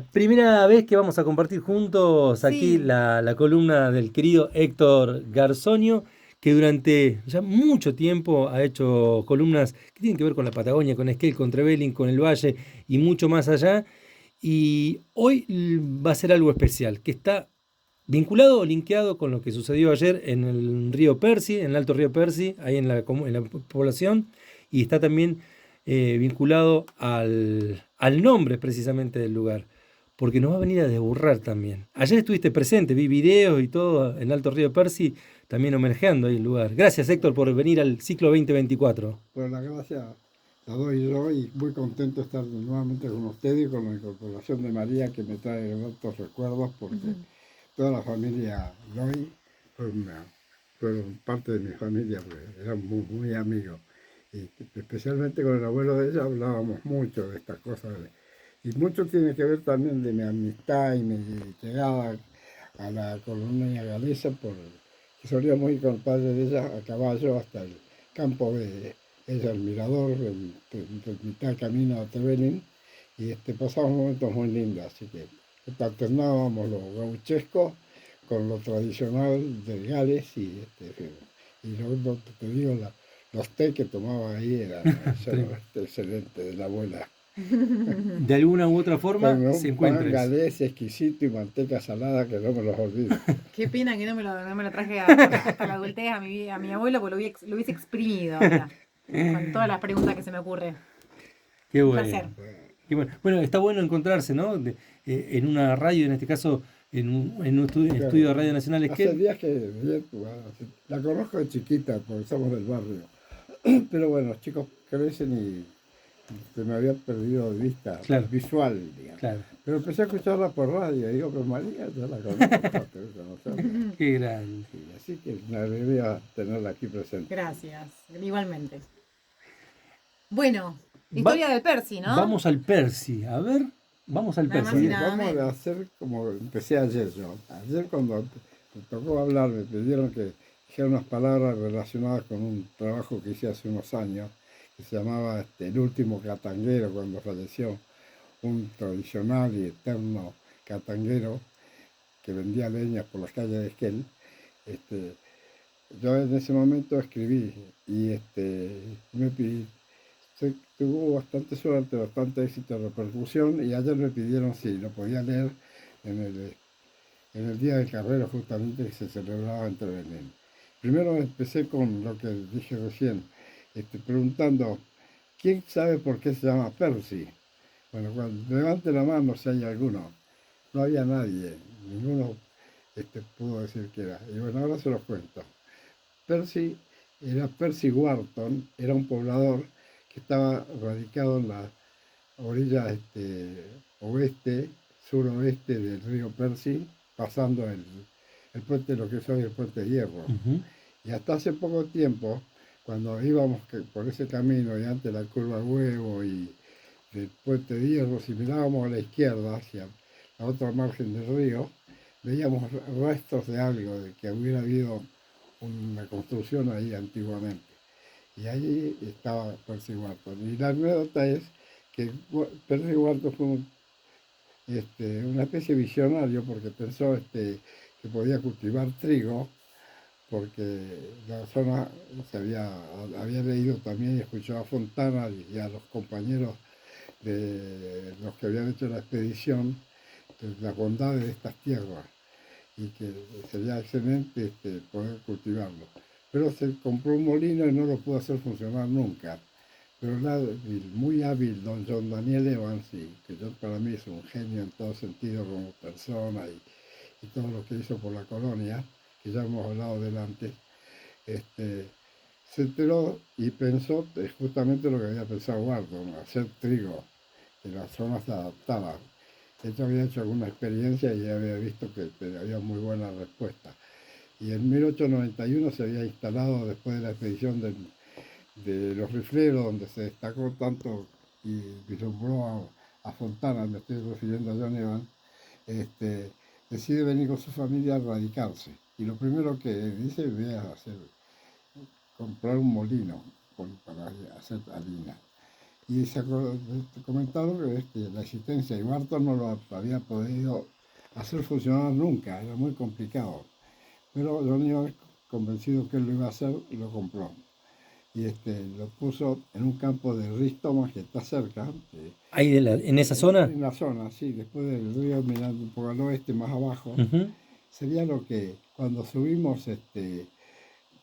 Primera vez que vamos a compartir juntos aquí Sí, la columna del querido Héctor Garzonio, que durante ya mucho tiempo ha hecho columnas que tienen que ver con la Patagonia, con Esquel, con Trevelin, con el Valle y mucho más allá. Y hoy va a ser algo especial, que está vinculado o linkeado con lo que sucedió ayer en el río Percy, en el Alto Río Percy, ahí en la población, y está también vinculado al nombre precisamente del lugar, porque nos va a venir a desburrar también. Ayer estuviste presente, vi videos y todo en Alto Río Percy, también homenajeando ahí el lugar. Gracias, Héctor, por venir al ciclo 2024. Pues la gracia la doy yo y muy contento de estar nuevamente con usted y con la incorporación de María que me trae tantos recuerdos porque toda la familia Loy fueron parte de mi familia, porque eran muy amigos. Y especialmente con el abuelo de ella hablábamos mucho de estas cosas. Y mucho tiene que ver también de mi amistad y mi llegada a la colonia galesa, que solíamos ir con el padre de ella a caballo hasta el campo de ella, el mirador, de mitad camino a Trevelin, y pasábamos momentos muy lindos, así que alternábamos lo gauchesco con lo tradicional del Gales y luego te digo, los té que tomaba ahí eran excelentes de la abuela. De alguna u otra Con forma se un pan encuentra eso. galés exquisito y manteca salada que no me los olvido. qué pena que no me lo traje hasta la adultez a mi abuelo, porque lo hubiese exprimido ahora, con todas las preguntas que se me ocurren. Qué Un bueno. placer. Qué bueno. Bueno, está bueno encontrarse, ¿no? En una radio, en este caso, en un estudio de Claro, Radio Nacional hace Esquel. días que la conozco de chiquita porque somos del barrio. Pero bueno, los chicos crecen y se me había perdido de vista Claro, visual, digamos. claro. Pero empecé a escucharla por radio y digo, pero María ya la conozco, tengo que conocerla. Qué grande. Y así que es una alegría tenerla aquí presente. Gracias, igualmente. Bueno, Va- historia del Percy, ¿no? vamos al Percy. A ver, vamos al Nada más y Percy. nada Vamos a menos. hacer como empecé ayer yo. Ayer cuando me tocó hablar, me pidieron que dijera unas palabras relacionadas con un trabajo que hice hace unos años, que se llamaba El último catanguero, cuando falleció un tradicional y eterno catanguero que vendía leñas por las calles de Esquel. Este, yo en ese momento escribí y me pidí, tuvo bastante suerte, bastante éxito, repercusión, y ayer me pidieron si lo podía leer en el día de carrera justamente que se celebraba en Trevelin. Primero empecé con lo que dije recién, preguntando, ¿quién sabe por qué se llama Percy? Bueno, levante la mano si hay alguno. No había nadie, ninguno pudo decir que era. Y bueno, ahora se los cuento. Percy era Percy Wharton, era un poblador que estaba radicado en la orilla oeste, suroeste del río Percy, pasando el puente, lo que es hoy el puente de Hierro. Ujú. Y hasta hace poco tiempo, cuando íbamos por ese camino y antes la curva Huevo y del puente de Hierro, si mirábamos a la izquierda, hacia la otra margen del río, veíamos restos de algo, de que hubiera habido una construcción ahí antiguamente. Y allí estaba Percy Wharton. Y la anécdota es que Percy Wharton fue una especie de visionario porque pensó que podía cultivar trigo, porque la zona había leído también y escuchado a Fontana y a los compañeros de los que habían hecho la expedición de las bondades de estas tierras y que sería excelente poder cultivarlo. Pero se compró un molino y no lo pudo hacer funcionar nunca. Pero muy hábil don John Daniel Evans, que yo para mí es un genio en todo sentido como persona y todo lo que hizo por la colonia, que ya hemos hablado delante, este, se enteró y pensó justamente lo que había pensado Wharton, hacer trigo, que la zona se adaptaba. Yo había hecho alguna experiencia y había visto que había muy buena respuesta. Y en 1891 se había instalado, después de la expedición de los rifleros, donde se destacó tanto y vislumbró a Fontana, me estoy refiriendo a John Evans, decide venir con su familia a radicarse. Y lo primero que dice es comprar un molino para hacer harina. Y comentaron que la existencia de Barton no lo había podido hacer funcionar nunca, era muy complicado. Pero Johnny Ive, convencido que él lo iba a hacer, lo compró. Y lo puso en un campo de Rhys Thomas que está cerca, Ahí en esa zona. en la zona, sí, después del río, mirando un poco al oeste, más abajo. Ujú. Sería lo que cuando subimos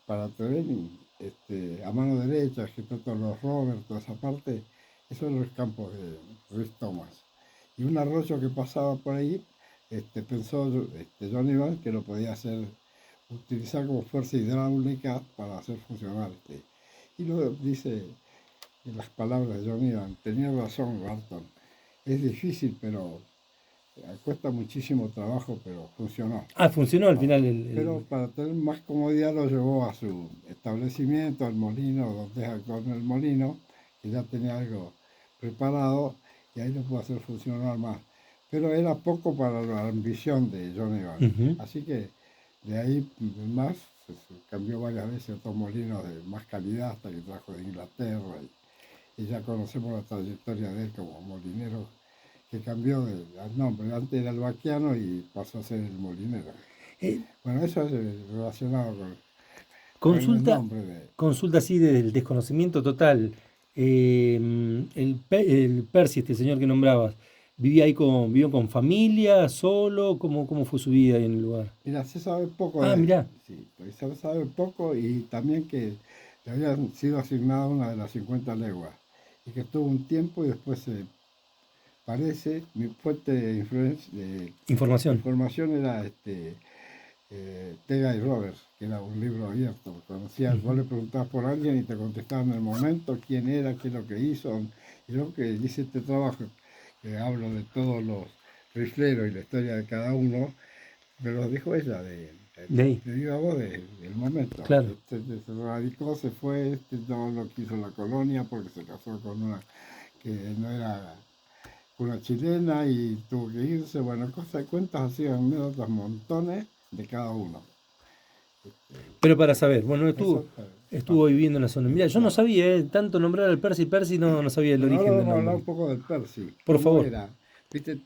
para Trevelin, a mano derecha, que todos los Roberts, toda esa parte, esos eran los campos de Rhys Thomas. Y un arroyo que pasaba por ahí, pensó John Ivan que lo podía hacer, utilizar como fuerza hidráulica para hacer funcionar. Y luego dice en las palabras de John Ivan, tenía razón Barton, es difícil, pero cuesta muchísimo trabajo, pero funcionó. Ah, funcionó al final Pero para tener más comodidad lo llevó a su establecimiento, al molino, donde es actualmente el molino, que ya tenía algo preparado y ahí lo pudo hacer funcionar más. Pero era poco para la ambición de John Evans. Ujú. Así que de ahí más se cambió varias veces a otros molinos de más calidad hasta que trajo de Inglaterra y ya conocemos la trayectoria de él como molinero que cambió el nombre. Antes era el vaquiano y pasó a ser el molinero. Eh, Bueno, eso es relacionado con el consulta, nombre de... consulta así del desconocimiento total. El Percy, este señor que nombrabas, vivió con familia, solo, ¿cómo fue su vida ahí en el lugar? Mira, se sabe poco Ah, de él, mirá. sí, pues se sabe poco y también que le había sido asignada una de las 50 leguas y que estuvo un tiempo y después se parece, mi fuente de Información. información era Tega y Roberts, que era un libro abierto. Conocías, vos Ujú. le preguntabas por alguien y te contestaban en el momento quién era, qué es lo que hizo. Y yo que hice este trabajo, que hablo de todos los rifleros y la historia de cada uno, me lo dijo ella, De ahí, de viva voz del momento. claro. Se radicó, se fue, no lo quiso la colonia porque se casó con una que no era una chilena y tuvo que irse. Bueno, cosas, cuentas así, anécdotas, montones de cada uno. Pero para saber, bueno, Eso estuvo viviendo en la zona. Mira, yo no claro. sabía, tanto nombrar al Percy Percy, no sabía el Bueno, ahora origen del vamos a hablar nombre. un poco del Percy. Por ¿Cómo favor. era? Viste,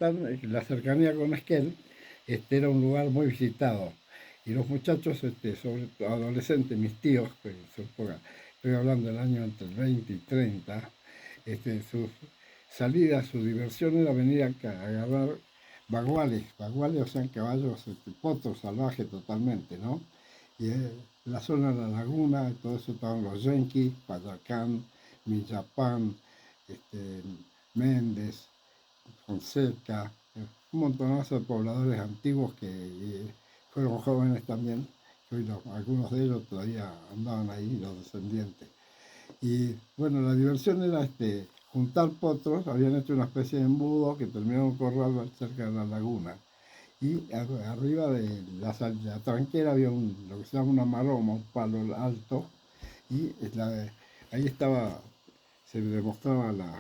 la cercanía con Esquel, era un lugar muy visitado. Y los muchachos, sobre todo adolescentes, mis tíos, que en su época, estoy hablando del año entre el 20 y 30, sus salidas, su diversión era venir a agarrar baguales, o sea, caballos, potros salvajes totalmente, ¿no? Y la zona de la laguna, todo eso estaban los Yankees, Payacán, Millapán, este, Méndez, Fonseca, un montonazo de pobladores antiguos que fueron jóvenes también, que hoy algunos de ellos todavía andaban ahí, los descendientes. Y bueno, la diversión era juntar potros, habían hecho una especie de embudo que terminaba en un corral cerca de la laguna. Y arriba de la tranquera había lo que se llama una maroma, un palo alto, y ahí estaba, se demostraba la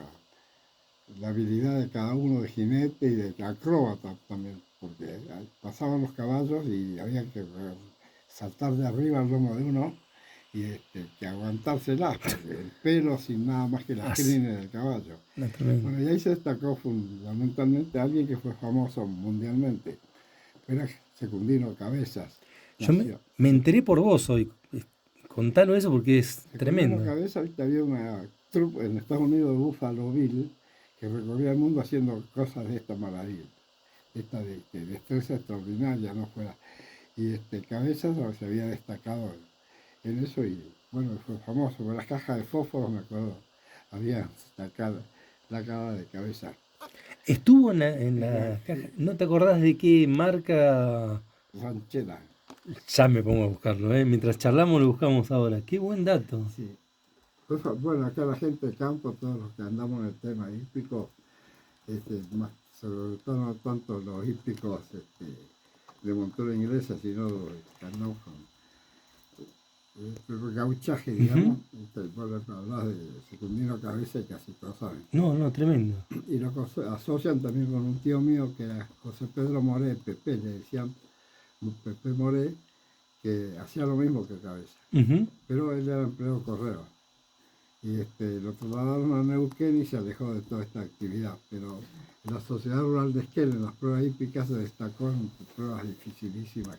habilidad de cada uno de jinete y de acróbata también, porque pasaban los caballos y había que saltar de arriba al lomo de uno y que aguantársela, porque el pelo sin nada más que las Ah, crines del caballo. no, tremendo. Bueno, y ahí se destacó fundamentalmente alguien que fue famoso mundialmente, era Secundino Cabezas, Yo nació. me enteré por vos hoy. Contalo eso porque es Secundino tremendo. Cabezas, ahorita había una troupe en Estados Unidos de Buffalo Bill que recorría el mundo haciendo cosas de esta maravilla, esta de destreza extraordinaria, no fuera. Y Cabezas se había destacado en eso y bueno, fue famoso. Por las cajas de fósforos, me acuerdo, había la cara de Cabezas. Estuvo en la caja. ¿No te acordás de qué marca? Ranchera, Ya me pongo a buscarlo, ¿eh? Mientras charlamos lo buscamos ahora. Qué buen dato. sí. Bueno, acá la gente de campo, todos los que andamos en el tema hípico, más, sobre todo no tanto los hípicos de montura inglesa, sino los que andamos con el gauchaje, Ujú. digamos. Vos hablas de Secundino Cabeza y casi todos saben. No, no, tremendo. Y lo asocian también con un tío mío que era José Pedro Moré, Pepe, le decían Pepe Moré, que hacía lo mismo que Cabeza, Ujú. pero él era empleado correo. y lo trasladaron a Neuquén y se alejó de toda esta actividad. Pero en la Sociedad Rural de Esquel, en las pruebas hípicas, se destacó en pruebas dificilísimas.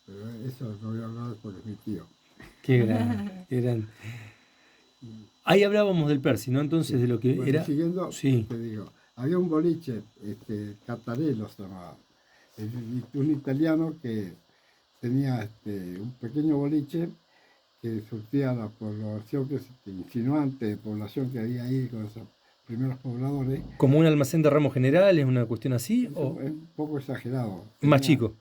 Pero eso no voy a hablar porque es mi tío. Qué gran, qué gran. Ahí hablábamos del Percy, ¿no? Entonces Sí. de lo que Bueno, y era. siguiendo, Sí, te digo, había un boliche, Catarello se llamaba, un italiano que tenía un pequeño boliche que surtía la población insinuante de población que había ahí con esos primeros pobladores. como un almacén de ramos generales, una cuestión así, Es o un poco exagerado. más Tenía chico.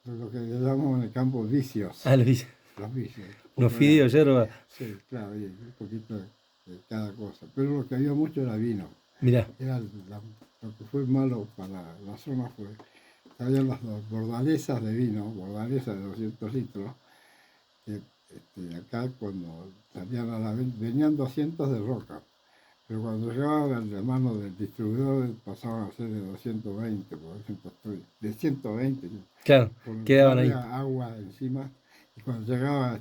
lo que le llamamos en el campo vicios, Ah, lo dice. los vicios. Un Unos poco era, fideos, yerba. sí, claro, y un poquito de cada cosa. Pero lo que había mucho era vino. Mirá, Era lo que fue malo para la zona fue que había las bordalesas de vino, bordalesas de 200 litros, que acá cuando salían a la venta, venían 200 de roca, pero cuando llegaban a la mano del distribuidor pasaban a ser de 220, por ejemplo, de 120, claro, por quedaban ahí. darle agua encima, y cuando llegaba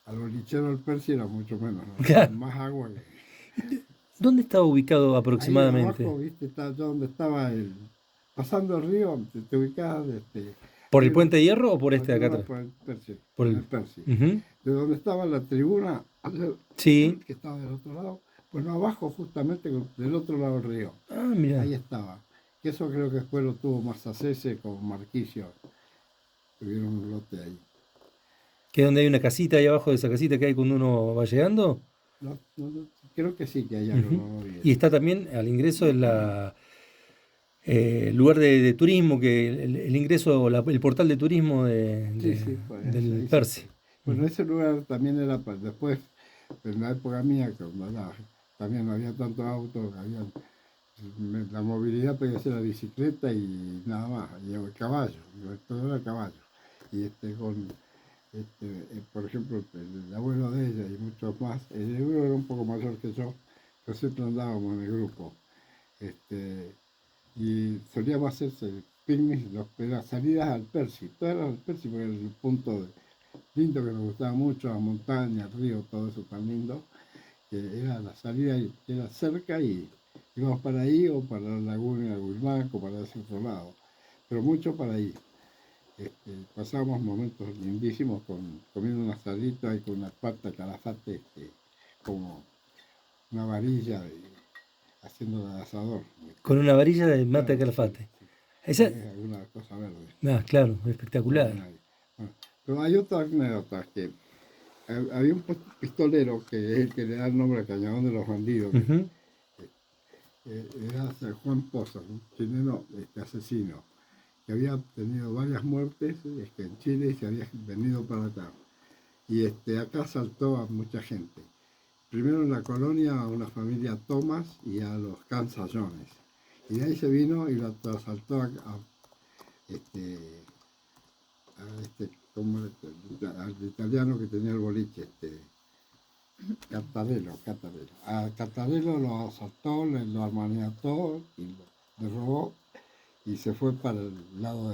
al bolichero del Percy era mucho menos, ¿no? Claro. Más agua que... ¿Dónde estaba ubicado Ahí aproximadamente? abajo, viste, está donde estaba pasando el río, te ubicabas, ¿Por hay el una, Puente de Hierro o por este de acá no, atrás? por el Percy, Por en el. el Percy. Ujú. De donde estaba la tribuna, Sí. que estaba del otro lado, bueno, abajo justamente del otro lado del río, Ah, mira. ahí estaba. Que eso creo que después lo tuvo Marsacese con Marquicio, tuvieron un lote ahí. ¿Que es donde hay una casita ahí abajo de esa casita que hay cuando uno va llegando? Creo que sí que hay algo, Ujú. no lo vi Y eso. está también al ingreso de la lugar de turismo, que el ingreso, el portal de turismo Sí, sí, pues del ahí sí. Percy. Bueno, Ujú. ese lugar también era después, en la época mía, también no había tantos autos, la movilidad podía ser la bicicleta y nada más, y el caballo, todo era caballo. Y por ejemplo, el abuelo de ella y muchos más, el abuelo era un poco mayor que yo, pero siempre andábamos en el grupo. Este, y solíamos hacerse picnic, las salidas al Percy, todo era al Percy porque era el punto lindo que nos gustaba mucho, la montaña, el río, todo eso tan lindo, que era la salida, que era cerca y íbamos para ahí o para la laguna de Wilmanco, para ese otro lado, pero mucho para ahí. Pasábamos momentos lindísimos comiendo un asadito y con una pata de calafate, como una varilla, haciendo de asador. Con una varilla de mata de Claro, sí, calafate. sí. Esa, Alguna cosa verde. ah, claro, espectacular. También hay. Bueno, pero hay otra anécdota que había un pistolero que es el que le da el nombre al Cañadón de los Bandidos, que Ujú. era Juan Poza, un chileno asesino, que había tenido varias muertes en Chile y se había venido para acá. Y acá asaltó a mucha gente. Primero en la colonia a una familia Thomas y a los Cansallones. Y de ahí se vino y lo asaltó este, al italiano que tenía el boliche, Cattarello. A Cattarello lo asaltó, lo armaniató y lo robó y se fue para el lado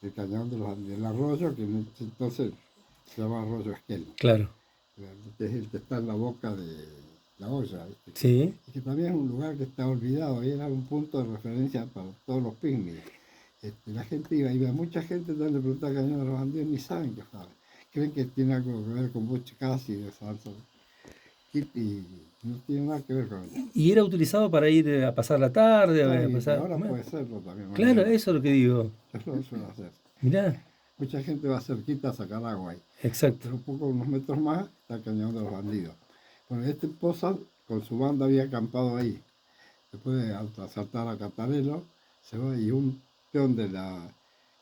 del cañón del arroyo, que en ese entonces se llama Arroyo Esquel, Claro. que es el que está en la boca de la olla, ¿viste? Sí. Y que también es un lugar que está olvidado y era un punto de referencia para todos los picnics. La gente iba mucha gente donde le preguntaba Cañón de los Bandidos, ni saben qué sabe. Creen que tiene algo que ver con Butch Cassidy de salsa y no tiene nada que ver con eso. Y era utilizado para ir a pasar la tarde, Claro, a y pasar, ahora comer. puede serlo también, Claro, mañana. eso es lo que digo. Eso lo suele hacer. Mirá, Mucha gente va cerquita a sacar agua ahí. exacto. Pero un poco, unos metros más, está el Cañón de los Bandidos. Bueno, Poza con su banda había acampado ahí. Después de asaltar a Catarello, se va y un peón de la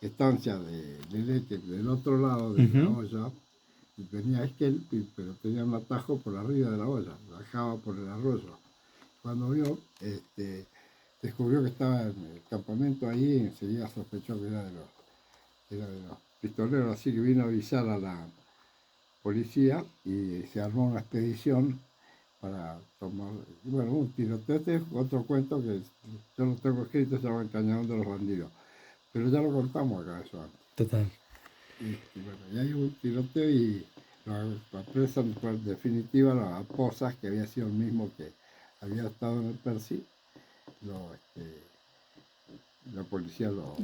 estancia de leche del otro lado de la Ujú. olla, y venía Esquel, pero tenía un atajo por arriba de la olla, bajaba por el arroyo. Cuando vio, descubrió que estaba en el campamento ahí, y enseguida sospechó que era de los pistoleros, así que vino a avisar a la policía y se armó una expedición para tomar, bueno, un tiroteo. Este es otro cuento que yo lo tengo escrito, se llama El Cañón de los Bandidos, pero ya lo contamos acá eso antes. Total. Bueno, y hay un tiroteo y lo apresan por definitiva a Posas, que había sido el mismo que había estado en el Percy, la policía lo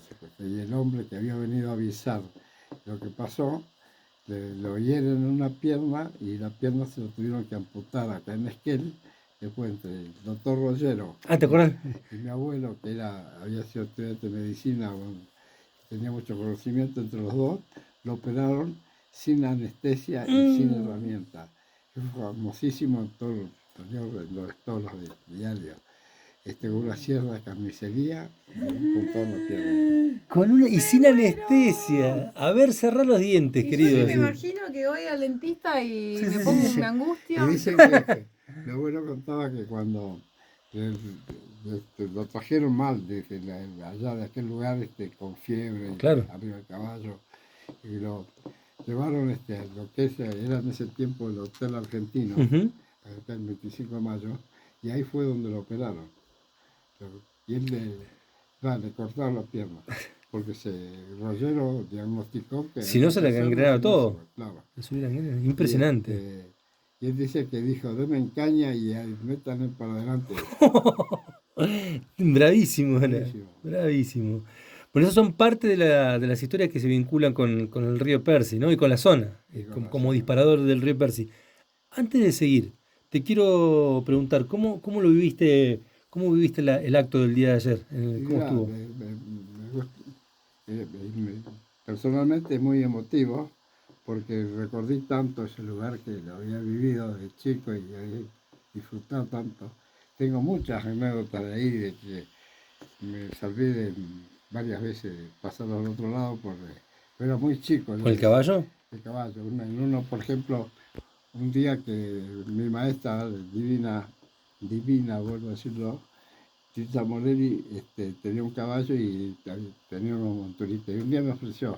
secuestró. Y el hombre que había venido a avisar lo que pasó, lo hieren en una pierna y la pierna se lo tuvieron que amputar acá en Esquel. Después entre el doctor Rollero ¿te acordás? y mi abuelo, que había sido estudiante de medicina, tenía mucho conocimiento entre los dos, lo operaron sin anestesia y sin herramienta. Fue famosísimo en todos los diarios. Con una sierra de carnicería, con toda la pierna. Y sin anestesia. A ver, cerrar los dientes, Y querido. yo me imagino que voy al dentista y me pongo una angustia. Y dicen que mi abuelo contaba que cuando lo trajeron mal desde allá de aquel lugar, con fiebre, Claro. arriba del caballo, y lo llevaron a lo que era en ese tiempo el Hotel Argentino, Ujú. el 25 de mayo, y ahí fue donde lo operaron. Y él le cortaron la pierna, porque Rollero diagnosticó que... Si no, se le gangrenaba todo. Claro. Impresionante. Y él dice que dijo, denme caña y métanme para adelante. Bravísimo, era. Bravísimo. Bravísimo. Por eso son parte de las historias que se vinculan con el río Percy, ¿no? Y con la zona, como disparador del río Percy. Antes de seguir, te quiero preguntar, ¿cómo viviste el acto del día de ayer? ¿Cómo estuvo? Personalmente muy emotivo, porque recordé tanto ese lugar que lo había vivido de chico y había disfrutado tanto. Tengo muchas anécdotas de ahí, de que me salvé de varias veces pasar al otro lado, porque era muy chico. ¿Con el caballo? El caballo. En uno, por ejemplo, un día que mi maestra, divina, vuelvo a decirlo, Tita Morelli, tenía un caballo y tenía unos monturitas. Y un día me ofreció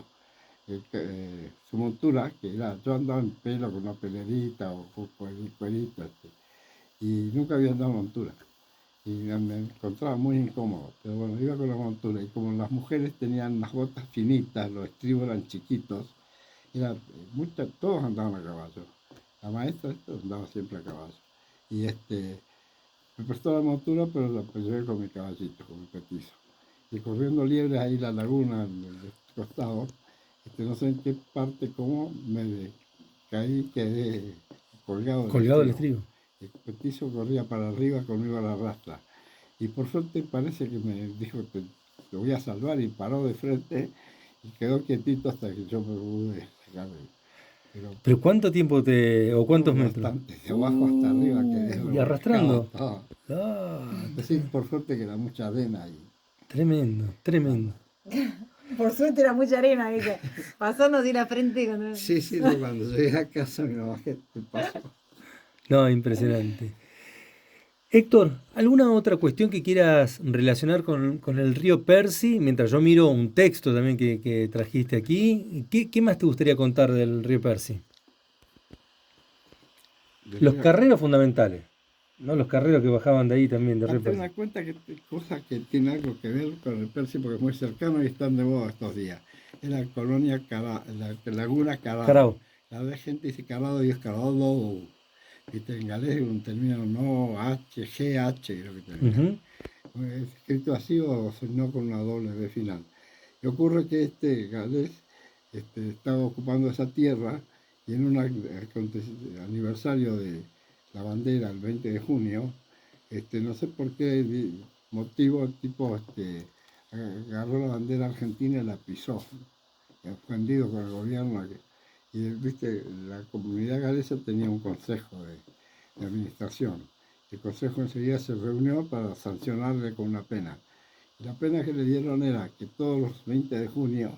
su montura, que yo andaba en pelo con una pelerita o cuerito, y nunca había andado en montura. Y me encontraba muy incómodo, pero bueno, iba con la montura. Y como las mujeres tenían las botas finitas, los estribos eran chiquitos, todos andaban a caballo. La maestra andaba siempre a caballo. Y me prestó la montura, pero la llevé con mi caballito, con mi petizo. Y corriendo liebres ahí la laguna, del costado, no sé en qué parte, cómo me caí, quedé colgado del estribo. El petizo corría para arriba, conmigo a la rastra. Y por suerte parece que me dijo que lo voy a salvar y paró de frente y quedó quietito hasta que yo me pude sacar. ¿Pero cuánto tiempo o cuántos metros? Bastante, de abajo hasta arriba quedé. ¿Y arrastrando? Sí, por suerte que era mucha arena ahí. Tremendo, tremendo. Por suerte era mucha arena, dice. Pasando así la frente. Sí, cuando llegué a casa me bajé el paso. No, impresionante. Héctor, ¿alguna otra cuestión que quieras relacionar con el río Percy? Mientras yo miro un texto también que trajiste aquí. ¿Qué más te gustaría contar del río Percy? Los carreros fundamentales, ¿no? Los carreros que bajaban de ahí también, de río Hazte Percy. una cuenta que cosas que tienen algo que ver con el Percy, porque es muy cercano y están de moda estos días. Es la colonia la laguna Carao. La de gente dice Carao y es Carao. ¿Viste? En galés un término no H, GH, creo que termina. Es escrito así o no con una doble B final. Y ocurre que galés estaba ocupando esa tierra y en un aniversario de la bandera, el 20 de junio, no sé por qué motivo el tipo agarró la bandera argentina y la pisó, ofendido con el gobierno. Y viste, la comunidad galesa tenía un consejo de administración. El consejo enseguida se reunió para sancionarle con una pena. Y la pena que le dieron era que todos los 20 de junio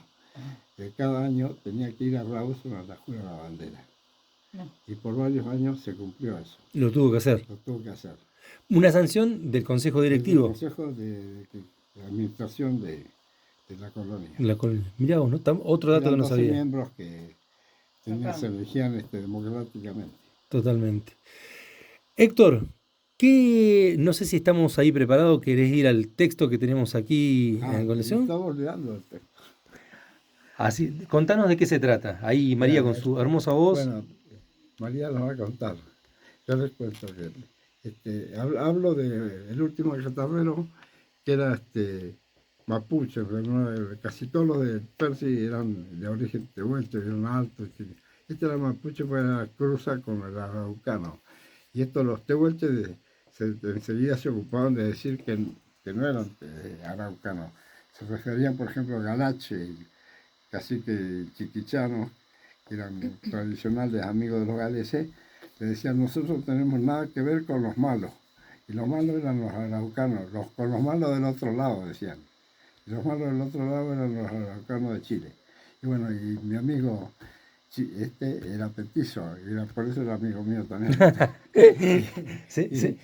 de cada año tenía que ir a Rawson a la jura de la bandera. No. Y por varios años se cumplió eso. Lo tuvo que hacer. Lo tuvo que hacer. Una sanción del consejo directivo. Del consejo de administración de la colonia. Mirá vos, ¿no? Otro dato que no sabía. Miembros que se elegían democráticamente. Totalmente. Héctor, no sé si estamos ahí preparados, ¿querés ir al texto que tenemos aquí en colección? Estamos olvidando el texto. Así, contanos de qué se trata. Ahí María con Bueno, su hermosa voz. bueno, María nos va a contar. Yo les cuento que hablo del último chatarrero, que era mapuche, pero casi todos los de Percy eran de origen tehuelche, eran altos. Este era mapuche, pues era cruza con el araucano. Y estos los tehuelches enseguida se ocupaban de decir que no eran araucanos. Se referían, por ejemplo, a Galache, cacique chiquichanos, que eran tradicionales amigos de los galeses, le decían, nosotros no tenemos nada que ver con los malos. Y los malos eran los araucanos, con los malos del otro lado, decían. Y los malos del otro lado eran los araucanos de Chile. Y bueno, y mi amigo era petizo, por eso era amigo mío también. Sí, sí.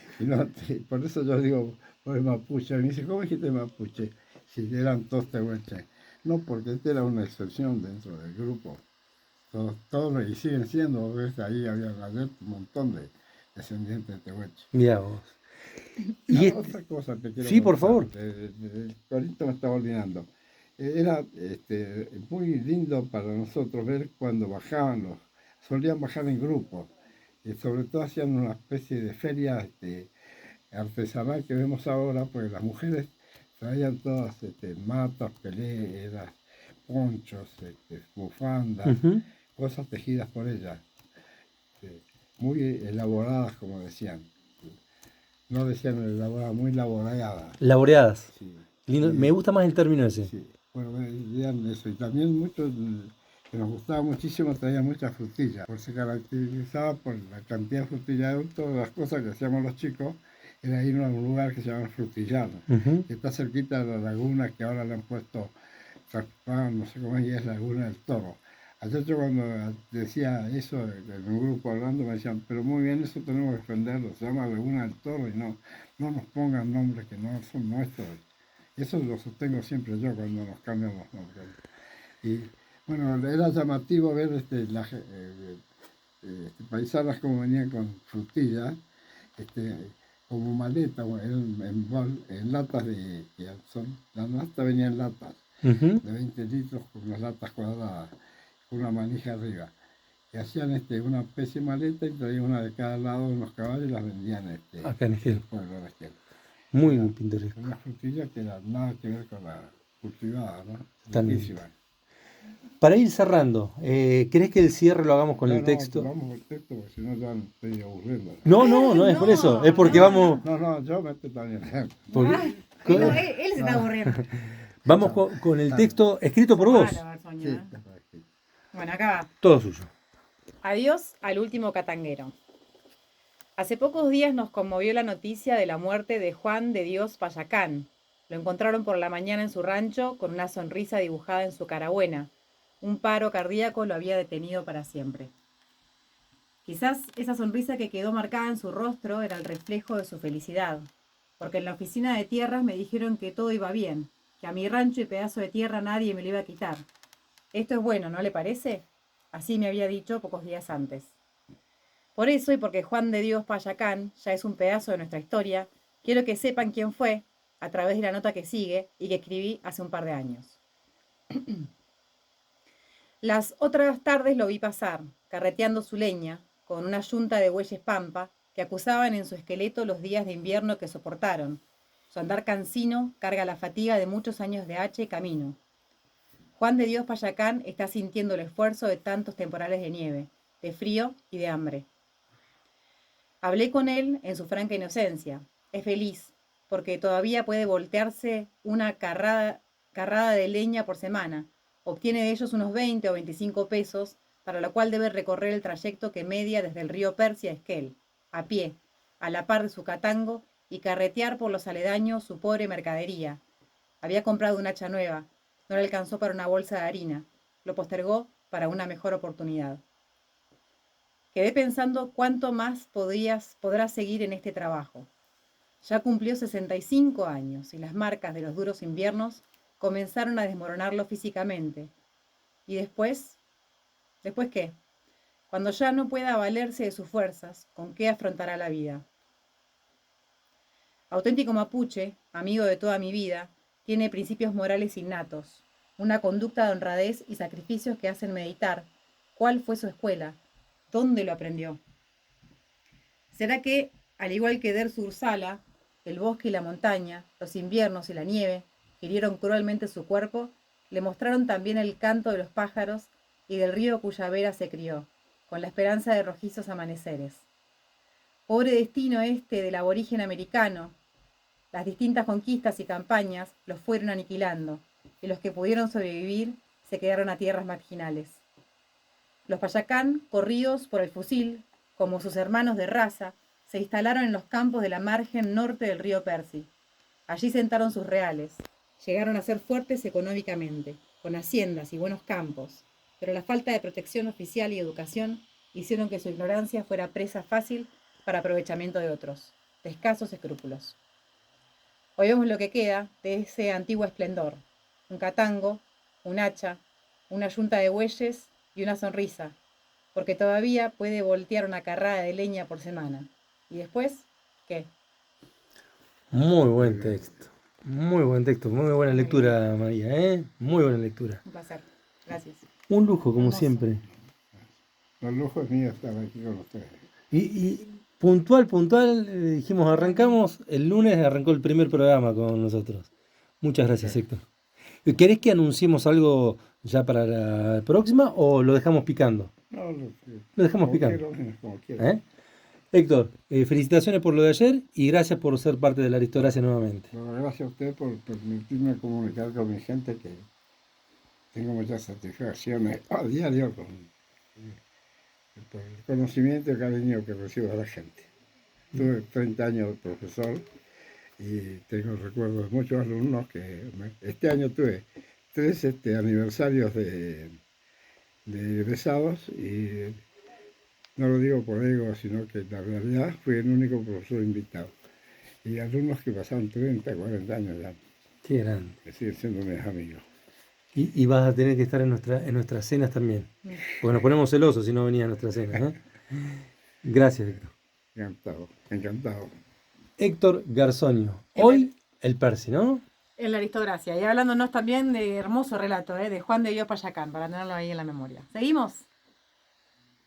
Por eso yo digo, pues mapuche. Me dice, ¿cómo dijiste mapuche? Si eran todos tehuelches. No, porque esta era una excepción dentro del grupo. Todos y siguen siendo, ¿ves? Ahí había un montón de descendientes de tehuelche. Mirá vos. Y Otra cosa te quiero sí, por contar, favor. ahorita me estaba olvidando. Era muy lindo para nosotros ver cuando solían bajar en grupos, y sobre todo hacían una especie de feria artesanal que vemos ahora, pues las mujeres traían todas matas, peleas, ponchos, bufandas, Ujú. cosas tejidas por ellas, muy elaboradas, como decían. No decían elaboradas, muy elaboradas. Laboreadas. Sí. Lindo. Y, Me gusta más el término ese. sí. Bueno, decían eso. Y también muchos que nos gustaba muchísimo traían muchas frutillas, porque se caracterizaba por la cantidad de frutillas de todas las cosas que hacíamos los chicos. Era ir a un lugar que se llama Frutillar, Ujú. que está cerquita de la laguna que ahora le han puesto, no sé cómo es, y es Laguna del Toro. Ayer yo cuando decía eso en un grupo hablando me decían, pero muy bien, eso tenemos que defenderlo, se llama Laguna del Toro y no nos pongan nombres que no son nuestros. Y eso lo sostengo siempre yo cuando nos cambian los nombres. Y bueno, era llamativo ver las paisanas como venían con frutillas, este, como maleta, en latas las latas venían en latas Ujú. de 20 litros con unas latas cuadradas, con una manija arriba. Y hacían una especie de maleta y traían una de cada lado de unos caballos y las vendían Acá en en el Esquel. pueblo de Esquel. Muy Era pintoresco. una frutilla que era nada que ver con la cultivada, ¿no? Totalmente. Riquísima. Para ir cerrando, ¿crees que el cierre lo hagamos con No, el no, texto? vamos con el texto porque si no ya me estoy aburriendo. No, no, no es por eso. Es No, porque no. vamos. No, yo me estoy también. porque- Él, co- él se está aburriendo. vamos No, con el no. texto escrito por vos. Garzón, Sí, ¿eh? Bueno, acá va. Todo suyo. Adiós al último catanguero. Hace pocos días nos conmovió la noticia de la muerte de Juan de Dios Payacán. Lo encontraron por la mañana en su rancho con una sonrisa dibujada en su cara buena. Un paro cardíaco lo había detenido para siempre. Quizás esa sonrisa que quedó marcada en su rostro era el reflejo de su felicidad, porque en la oficina de tierras me dijeron que todo iba bien, que a mi rancho y pedazo de tierra nadie me lo iba a quitar. Esto es bueno, ¿no le parece? Así me había dicho pocos días antes. Por eso y porque Juan de Dios Payacán ya es un pedazo de nuestra historia, quiero que sepan quién fue a través de la nota que sigue y que escribí hace un par de años. Las otras tardes lo vi pasar, carreteando su leña, con una yunta de bueyes pampa que acusaban en su esqueleto los días de invierno que soportaron. Su andar cansino carga la fatiga de muchos años de hacha y camino. Juan de Dios Payacán está sintiendo el esfuerzo de tantos temporales de nieve, de frío y de hambre. Hablé con él en su franca inocencia. Es feliz, porque todavía puede voltearse una carrada de leña por semana. Obtiene de ellos unos 20 o 25 pesos, para lo cual debe recorrer el trayecto que media desde el río Persia a Esquel, a pie, a la par de su catango, y carretear por los aledaños su pobre mercadería. Había comprado un hacha nueva, no le alcanzó para una bolsa de harina, lo postergó para una mejor oportunidad. Quedé pensando cuánto más podrá seguir en este trabajo. Ya cumplió 65 años y las marcas de los duros inviernos comenzaron a desmoronarlo físicamente. ¿Y después? ¿Después qué? Cuando ya no pueda valerse de sus fuerzas, ¿con qué afrontará la vida? Auténtico mapuche, amigo de toda mi vida, tiene principios morales innatos. una conducta de honradez y sacrificios que hacen meditar cuál fue su escuela, dónde lo aprendió. ¿Será que, al igual que Der Sursala, el bosque y la montaña, los inviernos y la nieve, que hirieron cruelmente su cuerpo, le mostraron también el canto de los pájaros y del río cuya vera se crió, con la esperanza de rojizos amaneceres? Pobre destino este del aborigen americano. Las distintas conquistas y campañas los fueron aniquilando, y los que pudieron sobrevivir se quedaron a tierras marginales. Los Payacán, corridos por el fusil, como sus hermanos de raza, se instalaron en los campos de la margen norte del río Percy. Allí sentaron sus reales. Llegaron a ser fuertes económicamente, con haciendas y buenos campos, pero la falta de protección oficial y educación hicieron que su ignorancia fuera presa fácil para aprovechamiento de otros, de escasos escrúpulos. Hoy vemos lo que queda de ese antiguo esplendor: un catango, un hacha, una yunta de bueyes y una sonrisa, porque todavía puede voltear una carrada de leña por semana. ¿Y después qué? Muy buen texto. Muy buen texto, muy buena lectura, María, ¿eh? Muy buena lectura. Un placer. Gracias. Un lujo, como Hermoso. siempre. Los lujos míos estar aquí con ustedes. Y puntual, dijimos, arrancamos, el lunes arrancó el primer programa con nosotros. Muchas gracias, Sí. Héctor. ¿Querés que anunciemos algo ya para la próxima o lo dejamos picando? No, Lo dejamos como picando. quiero, como quiero. ¿Eh? Héctor, felicitaciones por lo de ayer y gracias por ser parte de la aristocracia nuevamente. Bueno, gracias a usted por permitirme comunicar con mi gente, que tengo muchas satisfacciones a diario por el conocimiento y el cariño que recibo de la gente. Tuve 30 años de profesor y tengo recuerdos de muchos alumnos este año tuve 3 aniversarios de egresados, y no lo digo por ego, sino que la realidad fui el único profesor invitado. Y alumnos que pasaron 30, 40 años ya, Qué grande. que siguen siendo mis amigos. Y vas a tener que estar en nuestras cenas también. Porque nos ponemos celosos si no venías a nuestras cenas. ¿Eh? Gracias, Héctor. Encantado, encantado. Héctor Garzonio. Hoy el Percy, ¿no? En la aristocracia. Y hablándonos también de hermoso relato, de Juan de Dios Payacán, para tenerlo ahí en la memoria. ¿Seguimos?